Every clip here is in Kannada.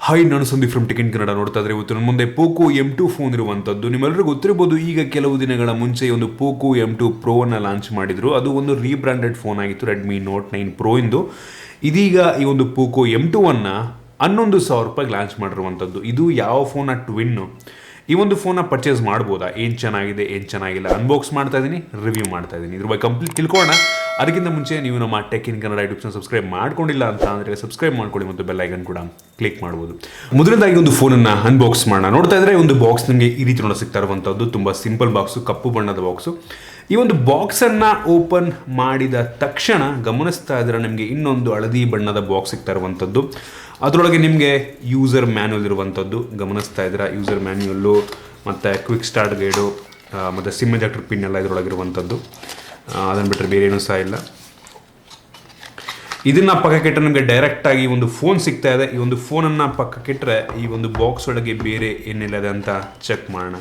ಹಾಯ್, ನಾನು Sandeep from tech in Kannada. ನೋಡ್ತಾ ಇದ್ರೆ ಇವತ್ತು ನನ್ನ ಮುಂದೆ POCO M2 ಫೋನ್ ಇರುವಂಥದ್ದು. ನಿಮ್ಮೆಲ್ಲರಿಗೂ ಗೊತ್ತಿರಬಹುದು, ಈಗ ಕೆಲವು ದಿನಗಳ ಮುಂಚೆ ಒಂದು POCO M2 ಪ್ರೋನ ಲಾಂಚ್ ಮಾಡಿದ್ರು. ಅದು ಒಂದು ರೀಬ್ರಾಂಡೆಡ್ ಫೋನ್ ಆಗಿತ್ತು, ರೆಡ್ಮಿ ನೋಟ್ 9 ಪ್ರೋ ಇಂದು. ಇದೀಗ ಈ ಒಂದು POCO M2 ಅನ್ನು 11,000 ರೂಪಾಯಿಗೆ ಲಾಂಚ್ ಮಾಡಿರುವಂಥದ್ದು. ಇದು ಯಾವ ಫೋನ ಟ್ವಿನ್ನು. ಈ ಒಂದು ಫೋನ್ನ ಪರ್ಚೇಸ್ ಮಾಡ್ಬೋದಾ, ಏನು ಚೆನ್ನಾಗಿದೆ ಏನು ಚೆನ್ನಾಗಿಲ್ಲ, ಅನ್ಬಾಕ್ಸ್ ಮಾಡ್ತಾ ಇದ್ದೀನಿ, ರಿವ್ಯೂ ಮಾಡ್ತಾ ಇದ್ದೀನಿ. ಇದ್ರ ಬಗ್ಗೆ ಕಂಪ್ಲೀಟ್ ತಿಳ್ಕೊಳ್ಳೋಣ. ಅದಕ್ಕಿಂತ ಮುಂಚೆ ನೀವು ನಮ್ಮ tech in Kannada YouTube channel subscribe ಮಾಡ್ಕೊಂಡಿಲ್ಲ ಅಂತ ಅಂದರೆ ಸಬ್ಸ್ಕ್ರೈಬ್ ಮಾಡ್ಕೊಳ್ಳಿ ಮತ್ತು ಬೆಲ್ ಐಕನ್ ಕೂಡ ಕ್ಲಿಕ್ ಮಾಡ್ಬೋದು. ಮೊದಲನೇದಾಗಿ ಒಂದು ಫೋನನ್ನು ಅನ್ಬಾಕ್ಸ್ ಮಾಡೋಣ. ನೋಡ್ತಾ ಇದ್ರೆ ಒಂದು ಬಾಕ್ಸ್ ನಿಮಗೆ ಈ ರೀತಿ ನೋಡ ಸಿಗ್ತಾ ಇರುವಂಥದ್ದು. ತುಂಬ ಸಿಂಪಲ್ ಬಾಕ್ಸು, ಕಪ್ಪು ಬಣ್ಣದ ಬಾಕ್ಸು. ಈ ಒಂದು ಬಾಕ್ಸನ್ನು ಓಪನ್ ಮಾಡಿದ ತಕ್ಷಣ ಗಮನಿಸ್ತಾ ಇದ್ರೆ ನಿಮಗೆ ಇನ್ನೊಂದು ಹಳದಿ ಬಣ್ಣದ ಬಾಕ್ಸ್ ಸಿಗ್ತಾ ಇರುವಂಥದ್ದು. ಅದರೊಳಗೆ ನಿಮಗೆ ಯೂಸರ್ ಮ್ಯಾನ್ಯುವಲ್ ಇರುವಂಥದ್ದು ಗಮನಿಸ್ತಾ ಇದ್ರೆ. ಯೂಸರ್ ಮ್ಯಾನ್ಯುವಲ್ಲು ಮತ್ತು ಕ್ವಿಕ್ ಸ್ಟಾರ್ಟ್ ಗೈಡು ಮತ್ತು ಸಿಮ್ ಎಜೆಕ್ಟರ್ ಪಿನ್ ಎಲ್ಲ ಇದರೊಳಗಿರುವಂಥದ್ದು. ಅದನ್ನು ಬಿಟ್ಟರೆ ಬೇರೆ ಏನೂ ಸಹ ಇಲ್ಲ. ಇದನ್ನು ಪಕ್ಕಕ್ಕಿಟ್ಟರೆ ನಿಮಗೆ ಡೈರೆಕ್ಟಾಗಿ ಒಂದು ಫೋನ್ ಸಿಗ್ತಾ ಇದೆ. ಈ ಒಂದು ಫೋನನ್ನು ಪಕ್ಕಕ್ಕಿಟ್ಟರೆ ಈ ಒಂದು ಬಾಕ್ಸ್ ಒಳಗೆ ಬೇರೆ ಏನಿಲ್ಲದೆ ಅಂತ ಚೆಕ್ ಮಾಡೋಣ.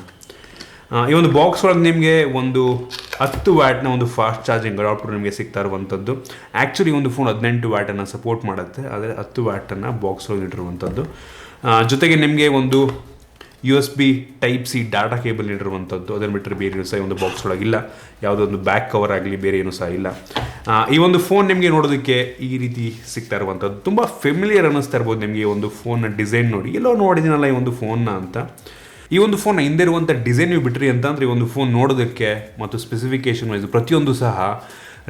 ಈ ಒಂದು ಬಾಕ್ಸ್ ಒಳಗೆ ನಿಮಗೆ ಒಂದು 10 ವ್ಯಾಟ್ನ ಒಂದು ಫಾಸ್ಟ್ ಚಾರ್ಜಿಂಗ್ ಅಡಾಪ್ಟರ್ ನಿಮಗೆ ಸಿಗ್ತಾ ಇರುವಂಥದ್ದು. ಆ್ಯಕ್ಚುಲಿ ಒಂದು ಫೋನ್ 18 ವ್ಯಾಟನ್ನು ಸಪೋರ್ಟ್ ಮಾಡುತ್ತೆ, ಆದರೆ 10 ವ್ಯಾಟನ್ನು ಬಾಕ್ಸ್ ಒಳಗೆ ಇಟ್ಟಿರುವಂಥದ್ದು. ಜೊತೆಗೆ ನಿಮಗೆ ಒಂದು USB Type-C ಡಾಟಾ ಕೇಬಲ್ ಇಟ್ಟಿರುವಂಥದ್ದು. ಅದನ್ನು ಬಿಟ್ಟರೆ ಬೇರೆ ಏನೂ ಸಹ ಈ ಒಂದು ಬಾಕ್ಸ್ ಒಳಗಿಲ್ಲ. ಯಾವುದೋ ಒಂದು ಬ್ಯಾಕ್ ಕವರ್ ಆಗಲಿ ಬೇರೆ ಏನೂ ಸಹ ಇಲ್ಲ. ಈ ಒಂದು ಫೋನ್ ನಿಮಗೆ ನೋಡೋದಕ್ಕೆ ಈ ರೀತಿ ಸಿಗ್ತಾ ಇರುವಂಥದ್ದು. ತುಂಬ ಫೆಮಿಲಿಯರ್ ಅನ್ನಿಸ್ತಾ ಇರ್ಬೋದು ನಿಮಗೆ. ಒಂದು ಫೋನ್ನ ಡಿಸೈನ್ ನೋಡಿ, ಎಲ್ಲೋ ನೋಡಿದ್ದೀನಲ್ಲ ಈ ಒಂದು ಫೋನ್ನ ಅಂತ. ಈ ಒಂದು ಫೋನ್ ಹಿಂದೆ ಇರುವಂಥ ಡಿಸೈನ್ ನೀವು ಬಿಟ್ರಿ ಅಂತಂದರೆ ಈ ಒಂದು ಫೋನ್ ನೋಡೋದಕ್ಕೆ ಮತ್ತು ಸ್ಪೆಸಿಫಿಕೇಷನ್ ವೈಸ್ ಪ್ರತಿಯೊಂದು ಸಹ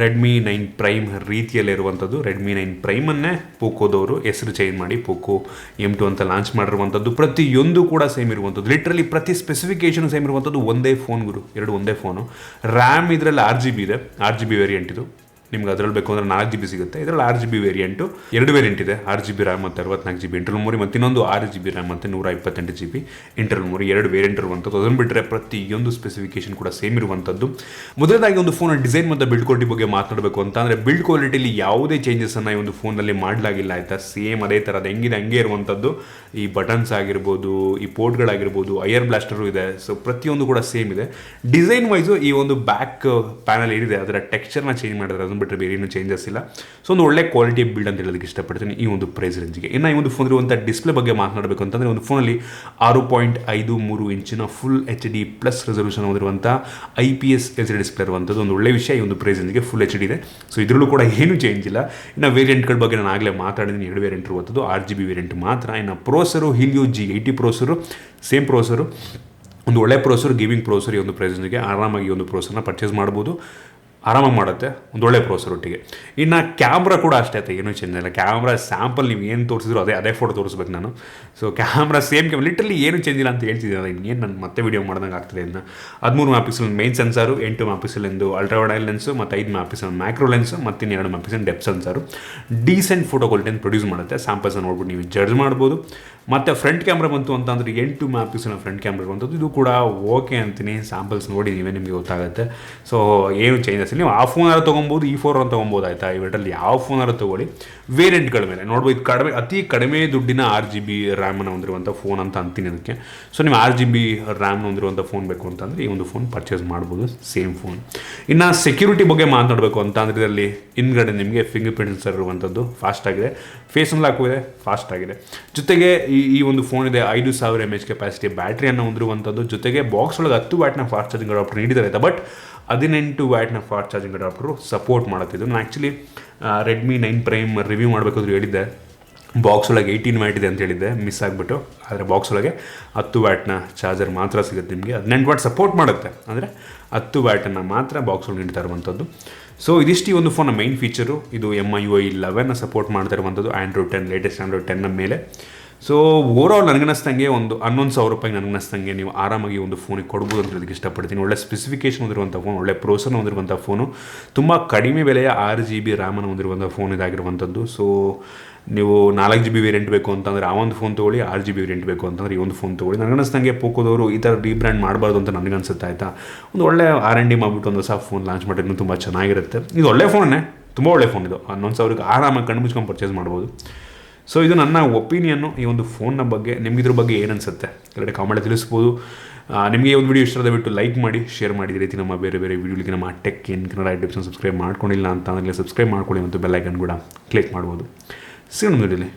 ರೆಡ್ಮಿ 9 ಪ್ರೈಮ್ ರೀತಿಯಲ್ಲೇ ಇರುವಂಥದ್ದು. ರೆಡ್ಮಿ 9 ಪ್ರೈಮನ್ನೇ ಪೋಕೋದವರು ಹೆಸರು ಚೇಂಜ್ ಮಾಡಿ POCO M2 ಅಂತ ಲಾಂಚ್ ಮಾಡಿರುವಂಥದ್ದು. ಪ್ರತಿಯೊಂದು ಕೂಡ ಸೇಮ್ ಇರುವಂಥದ್ದು. ಲಿಟ್ರಲಿ ಪ್ರತಿ ಸ್ಪೆಸಿಫಿಕೇಷನ್ ಸೇಮ್ ಇರುವಂಥದ್ದು. ಒಂದೇ ಫೋನ್ ಗುರು, ಎರಡು ಒಂದೇ ಫೋನು. ರ್ಯಾಮ್ ಇದರಲ್ಲಿ 6GB ಇದೆ, 6GB ವೇರಿಯಂಟ್ ಇದು. ನಿಮ್ಗೆ ಅದರಲ್ಲಿ ಬೇಕು ಅಂದರೆ 4GB ಸಿಗುತ್ತೆ. ಇದರಲ್ಲಿ 6GB ವೇರಿಯಂಟು, 2 ವೇರಿಯಂಟ್ ಇದೆ. 6GB ರ್ಯಾಮ್ ಮತ್ತು 64GB ಇಂಟರ್ನಲ್ ಮೆಮೊರಿ, ಮತ್ತು ಇನ್ನೊಂದು 6GB ರ್ಯಾಮ್ ಮತ್ತು 128GB ಇಂಟರ್ನಲ್ ಮೆಮೊರಿ, 2 ವೇರಿಯಂಟ್ ಇರುವಂಥದ್ದು. ಅದನ್ನು ಬಿಟ್ಟರೆ ಪ್ರತಿಯೊಂದು ಸ್ಪೆಸಿಫಿಕೇಷನ್ ಕೂಡ ಸೇಮ್ ಇರುವಂಥದ್ದು. ಮೊದಲದಾಗಿ ಒಂದು ಫೋನ್ ಡಿಸೈನ್ ಮತ್ತು ಬಿಲ್ಡ್ ಕ್ವಾಲಿಟಿ ಬಗ್ಗೆ ಮಾತನಾಡಬೇಕು ಅಂತ ಅಂದರೆ, ಬಿಲ್ಡ್ ಕ್ವಾಲಿಟಿಲಿ ಯಾವುದೇ ಚೇಂಜಸನ್ನು ಈ ಒಂದು ಫೋನಲ್ಲಿ ಮಾಡಲಾಗಿಲ್ಲ ಆಯಿತಾ. ಸೇಮ್ ಅದೇ ಥರ ಅದು ಹೆಂಗಿದೆ ಹಂಗೆ ಇರುವಂಥದ್ದು. ಈ ಬಟನ್ಸ್ ಆಗಿರ್ಬೋದು, ಈ ಪೋರ್ಟ್ಗಳಾಗಿರ್ಬೋದು, ಐಯರ್ ಬ್ಲಾಸ್ಟರು ಇದೆ. ಸೊ ಪ್ರತಿಯೊಂದು ಕೂಡ ಸೇಮ್ ಇದೆ. ಡಿಸೈನ್ ವೈಸು ಈ ಒಂದು ಬ್ಯಾಕ್ ಪ್ಯಾನಲ್ ಏನಿದೆ ಅದರ ಟೆಕ್ಸ್ಚರ್ನ ಚೇಂಜ್ ಮಾಡಿದ್ರೆ, ಅದನ್ನು ಬಿಟ್ಟರೆ ಬೇರೆ ಏನೂ ಚೇಂಜಸ್ ಇಲ್ಲ. ಸೊ ಒಂದು ಒಳ್ಳೆ ಕ್ವಾಲಿಟಿ ಬಿಲ್ಡ್ ಅಂತ ಹೇಳೋದಕ್ಕೆ ಇಷ್ಟಪಡ್ತೀನಿ ಈ ಒಂದು ಪ್ರೈಸ್ ರೇಂಜ್ಗೆ. ಇನ್ನು ಈ ಒಂದು ಫೋನ್ ಇರುವಂಥ ಡಿಸ್ಪ್ಲೇ ಬಗ್ಗೆ ಮಾತನಾಡಬೇಕು ಅಂತಂದರೆ, ಒಂದು ಫೋನಲ್ಲಿ 6.53 ಇಂಚಿನ ಫುಲ್ HD ಪ್ಲಸ್ ರೆಸಲ್ಯೂಷನ್ ಹೊಂದಿರುವಂಥ IPS LCD ಡಿಸ್ಪ್ಲೇ ಇರುವಂಥದ್ದು ಒಂದು ಒಳ್ಳೆ ವಿಷಯ. ಈ ಒಂದು ಪ್ರೈಸ್ ರೇಂಜ್ಗೆ ಫುಲ್ HD ಇದೆ. ಸೊ ಇದರಲ್ಲೂ ಕೂಡ ಏನೂ ಚೇಂಜ್ ಇಲ್ಲ. ಇನ್ನು ವೇರಿಯಂಟ್ಗಳ ಬಗ್ಗೆ ನಾನು ಆಗಲೇ ಮಾತಾಡಿದ್ದೀನಿ. 2 ವೇರಿಯಂಟ್ ಇರುವಂಥದ್ದು, 6GB ವೇರಿಯಂಟ್ ಮಾತ್ರ. ಇನ್ನು ಪ್ರೋಸರು Helio G80 ಪ್ರೋಸರು, ಸೇಮ್ ಪ್ರೋಸರು, ಒಂದು ಒಳ್ಳೆ ಪ್ರೋಸರ್, ಗೇಮಿಂಗ್ ಪ್ರೋಸರ್. ಈ ಒಂದು ಪ್ರೈಸ್ ರೇಂಜ್ಗೆ ಆರಾಮಾಗಿ ಈ ಒಂದು ಪ್ರೋಸರ್ನ ಪರ್ಚೇಸ್ ಮಾಡ್ಬೋದು, ಆರಾಮಾಗಿ ಮಾಡುತ್ತೆ ಒಂದು ಒಳ್ಳೆ ಪ್ರೋಸರ್ ಒಟ್ಟಿಗೆ. ಇನ್ನು ಕ್ಯಾಮ್ರಾ ಕೂಡ ಅಷ್ಟೇ ಆಯ್ತು, ಏನೂ ಚೇಂಜ್ ಇಲ್ಲ. ಕ್ಯಾಮ್ರಾ ಸ್ಯಾಂಪಲ್ ನೀವು ಏನು ತೋರಿಸಿದ್ರು ಅದೇ ಫೋಟೋ ತೋರಿಸ್ಬೇಕು ನಾನು. So camera same camera, literally ಏನು ಚೇಂಜ್ ಇಲ್ಲ ಅಂತ ಹೇಳ್ತಿದ್ದೀನಲ್ಲ. ಇನ್ನೇನು ನಾನು ಮತ್ತೆ ವೀಡಿಯೋ ಮಾಡ್ದಂಗೆ ಆಗ್ತದೆ. ಇನ್ನು 13 MP ಮೇನ್ ಸೆನ್ಸಾರು, 8 MP ಎಂದು ಅಲ್ಟ್ರಾ ವೈಡ್ ಲೆನ್ಸು, ಮತ್ತು 5 MP ಮ್ಯಾಕ್ರೋ ಲೆನ್ಸು, ಮತ್ತು 2 MP depth sensor. Decent photo ಕ್ವಾಲಿಟಿಯನ್ನು ಪ್ರೊಡ್ಯೂಸ್ ಮಾಡುತ್ತೆ. ಸ್ಯಾಂಪಲ್ಸನ್ನು ನೋಡ್ಬಿಟ್ಟು ನೀವು ಜಡ್ಜ್ ಮಾಡ್ಬೋದು. ಮತ್ತು ಫ್ರಂಟ್ ಕ್ಯಾಮ್ರಾ ಬಂತು ಅಂತಂದರೆ 8 MP ಫ್ರಂಟ್ ಕ್ಯಾಮ್ರಾ ಇರುವಂಥದ್ದು. ಇದು ಕೂಡ ಓಕೆ ಅಂತೀನಿ. ಸ್ಯಾಂಪಲ್ಸ್ ನೋಡಿ ನೀವೇ ನಿಮಗೆ ಗೊತ್ತಾಗುತ್ತೆ. ಸೊ ಏನು ಚೇಂಜಸ್ ಇಲ್ಲ. ನೀವು ಆ ಫೋನಾರು ತೊಗೊಬೋದು, ಈ ಫೋನ್ ತೊಗೊಬೋದು ಆಯಿತಾ. ಇವೆರಡರಲ್ಲಿ ಯಾವ ಫೋನಾರು ತೊಗೊಳ್ಳಿ. ವೇರಿಯಂಟ್ಗಳ ಮೇಲೆ ನೋಡ್ಬೋದು. ಇದು ಅತಿ ಕಡಿಮೆ ದುಡ್ಡಿನ 6GB ರ್ಯಾಮನ್ನು ಹೊಂದಿರುವಂಥ ಫೋನ್ ಅಂತ ಅಂತೀನಿ ಅದಕ್ಕೆ. ಸೊ ನೀವು 6GB ರ್ಯಾಮ್ನ ಹೊಂದಿರುವಂಥ ಫೋನ್ ಬೇಕು ಅಂತಂದರೆ ಈ ಒಂದು ಫೋನ್ ಪರ್ಚೇಸ್ ಮಾಡ್ಬೋದು, ಸೇಮ್ ಫೋನ್. ಇನ್ನು ಸೆಕ್ಯೂರಿಟಿ ಬಗ್ಗೆ ಮಾತನಾಡಬೇಕು ಅಂತ ಅಂದರೆ, ಇದರಲ್ಲಿ ಹಿಂದ್ಗಡೆ ನಿಮಗೆ ಫಿಂಗರ್ ಪ್ರಿಂಟ್ ಸೆನ್ಸರ್ ಇರುವಂಥದ್ದು ಫಾಸ್ಟ್ ಆಗಿದೆ. ಫೇಸ್ ಅನ್ಲಾಕ್ ಇದೆ, ಫಾಸ್ಟ್ ಆಗಿದೆ. ಜೊತೆಗೆ ಈ ಒಂದು ಫೋನ್ ಇದೆ 5000 mAh ಕೆಪಾಸಿಟಿ ಬ್ಯಾಟ್ರಿಯನ್ನು ಹೊಂದಿರುವಂಥದ್ದು. ಜೊತೆಗೆ ಬಾಕ್ಸ್ ಒಳಗೆ 10 ವ್ಯಾಟ್ನ ಫಾಸ್ಟ್ ಚಾರ್ಜಿಂಗ್ ಅಡಾಪ್ಟರ್ ನೀಡಿದ್ದಾರೆ. But 18 ವ್ಯಾಟ್ನ fast charging adapter support ಮಾಡುತ್ತಿದ್ದು. ನಾನು ಆ್ಯಕ್ಚುಲಿ ರೆಡ್ಮಿ 9 ಪ್ರೈಮ್ ರಿವ್ಯೂ ಮಾಡಬೇಕಾದ್ರೂ ಹೇಳಿದ್ದೆ ಬಾಕ್ಸ್ ಒಳಗೆ 18 ವ್ಯಾಟ್ ಇದೆ ಅಂತ ಹೇಳಿದ್ದೆ, ಮಿಸ್ ಆಗಿಬಿಟ್ಟು. ಆದರೆ ಬಾಕ್ಸ್ ಒಳಗೆ 10 ವ್ಯಾಟ್ನ ಚಾರ್ಜರ್ ಮಾತ್ರ ಸಿಗುತ್ತೆ ನಿಮಗೆ. 18 ವ್ಯಾಟ್ ಸಪೋರ್ಟ್ ಮಾಡುತ್ತೆ, ಅಂದರೆ 10 ವ್ಯಾಟನ್ನು ಮಾತ್ರ ಬಾಕ್ಸ್ ಒಳಗೆ ನೀಡ್ತಾ ಇರುವಂಥದ್ದು. ಸೊ ಇದಿಷ್ಟು ಈ ಒಂದು ಫೋನ್ನ ಮೈನ್ ಫೀಚರು. ಇದು MIUI 11 ಸಪೋರ್ಟ್ ಮಾಡ್ತಾ ಇರುವಂಥದ್ದು, Android 10 ಲೇಟೆಸ್ಟ್ Android 10 ಮೇಲೆ. ಸೊ ಓವರಾಲ್ ನನಗನ್ನಿಸ್ತಂಗೆ ಒಂದು 11,000 ರೂಪಾಯಿಗೆ ನನಗನ್ನಿಸ್ತಂಗೆ ನೀವು ಆರಾಮಾಗಿ ಒಂದು ಫೋನಿಗೆ ಕೊಡ್ಬೋದು ಅಂತ ಹೇಳೋದಕ್ಕೆ ಇಷ್ಟಪಡ್ತೀನಿ. ಒಳ್ಳೆ ಸ್ಪೆಸಿಫಿಕೇಷನ್ ಹೊಂದಿರುವಂಥ ಫೋನ್, ಒಳ್ಳೆ ಪ್ರೋಸರ್ನ ಹೊಂದಿರುವಂಥ ಫೋನು, ತುಂಬ ಕಡಿಮೆ ಬೆಲೆಯ 6GB ರ್ಯಾಮನ್ನು ಹೊಂದಿರುವಂಥ ಫೋನ್ ಇದಾಗಿರುವಂಥದ್ದು. ಸೊ ನೀವು 4GB ವೇರಿಯಂಟ್ ಬೇಕು ಅಂತಂದರೆ ಆ ಒಂದು ಫೋನ್ ತೊಗೊಳ್ಳಿ, 6GB ವೇರಿಯಂಟ್ ಬೇಕು ಅಂತಂದರೆ ಈ ಒಂದು ಫೋನ್ ತೊಗೊಳ್ಳಿ. ನನಗನ್ನಿಸ್ತಂಗೆ ಪೋಕೋದವರು ಈ ಥರ ರೀಬ್ರ್ಯಾಂಡ್ ಮಾಡಬಾರ್ದು ಅಂತ ನನಗನ್ಸುತ್ತೆ ಆಯಿತಾ. ಒಂದು ಒಳ್ಳೆ R&D ಮಾಡಿಬಿಟ್ಟು ಒಂದು ಹೊಸ ಫೋನ್ ಲಾಂಚ್ ಮಾಡಿದ್ರೆ ತುಂಬ ಚೆನ್ನಾಗಿರುತ್ತೆ. ಇದು ಒಳ್ಳೆ ಫೋನೇ, ತುಂಬ ಒಳ್ಳೆ ಫೋನ್ ಇದು. 11,000ಕ್ಕೆ ಆರಾಮಾಗಿ ಕಣ್ಣು ಮುಚ್ಕೊಂಡು ಪರ್ಚೇಸ್ ಮಾಡ್ಬೋದು. ಸೊ ಇದು ನನ್ನ ಒಪಿನಿಯನ್ನು ಈ ಒಂದು ಫೋನ್ನ ಬಗ್ಗೆ. ನಿಮ್ಗೆ ಇದ್ರ ಬಗ್ಗೆ ಏನು ಅನಿಸುತ್ತೆ ಕೆಳಗಡೆ ಕಾಮೆಂಟ್ ತಿಳಿಸ್ಬೋದು. ನಿಮಗೆ ಈ ಒಂದು ವಿಡಿಯೋ ಇಷ್ಟ ಆದ ಬಿಟ್ಟು ಲೈಕ್ ಮಾಡಿ, ಶೇರ್ ಮಾಡಿ. ಈ ರೀತಿ ನಮ್ಮ ಬೇರೆ ಬೇರೆ ವಿಡಿಯೋಗಳಿಗೆ ನಮ್ಮ tech in Kannada YouTube channel subscribe ಮಾಡ್ಕೊಂಡಿಲ್ಲ ಅಂತ ಅಂದರೆ ಸಬ್ಸ್ಕ್ರೈಬ್ ಮಾಡ್ಕೊಳ್ಳಿ ಮತ್ತು ಬೆಲ್ ಐಕನ್ ಕೂಡ ಕ್ಲಿಕ್ ಮಾಡ್ಬೋದು. ಸಿಗೋಣ ವಿಡಿಯೋಲಿ.